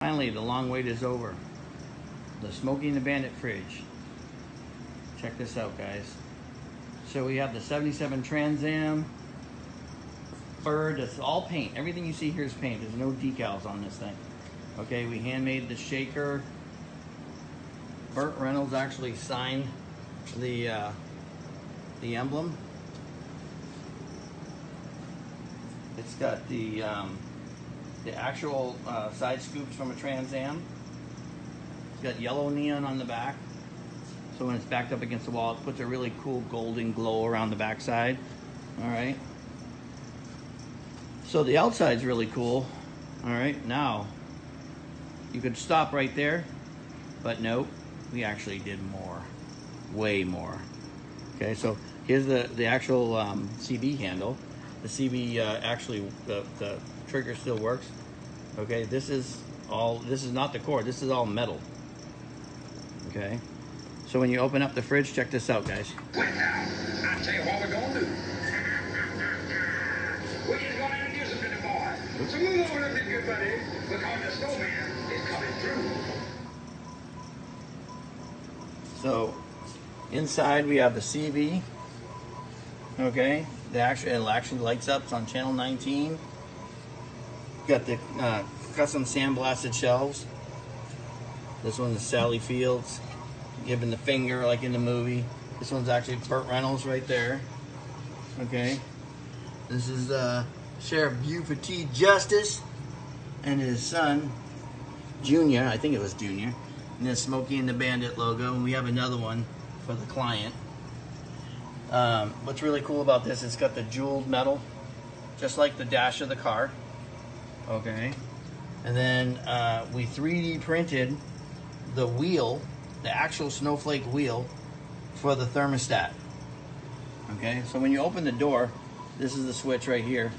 Finally, the long wait is over. The Smokey and the Bandit fridge. Check this out, guys. So we have the 77 Trans Am. Bird, it's all paint. Everything you see here is paint. There's no decals on this thing. Okay, we handmade the shaker. Burt Reynolds actually signed the emblem. It's got the actual side scoops from a Trans Am. It's got yellow neon on the back, so when it's backed up against the wall, it puts a really cool golden glow around the backside. All right. So the outside's really cool. All right. Now you could stop right there, but nope. We actually did more, way more. Okay. So here's the actual CB handle. The CB actually the trigger still works. Okay, this is not the cord, this is all metal. Okay, so when you open up the fridge, check this out, guys. Well, I'll tell you what we're gonna do. We're just gonna introduce him to the boy. So move over a little bit, good buddy, because the snowman is coming through. So inside we have the CB. Okay, it actually lights up. It's on channel 19. Got the custom sandblasted shelves. This one's Sally Fields giving the finger like in the movie. This one's actually Burt Reynolds right there. Okay, this is Sheriff Buford T. Justice and his son Junior. I think it was Junior. And then Smokey and the Bandit logo. And we have another one for the client. What's really cool about this, it's got the jeweled metal, just like the dash of the car. Okay. And then we 3D printed the wheel, the actual snowflake wheel for the thermostat. Okay, so when you open the door, this is the switch right here.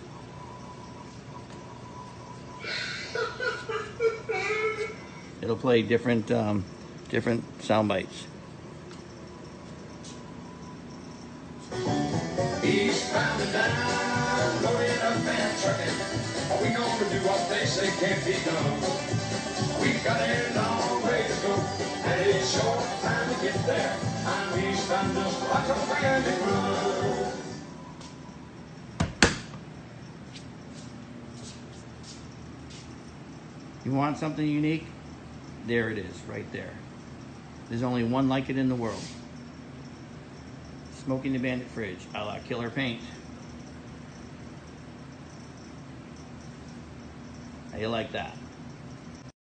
It'll play different sound bites. Eastbound and down, loaded up and trucking. Are we gonna do what they say can't be done? We've got a long way to go, and it's short time to get there. I'm eastbound just like a bandit run. You want something unique? There it is, right there. There's only one like it in the world. Smokey and the Bandit fridge, a la Killer Paint. How you like that?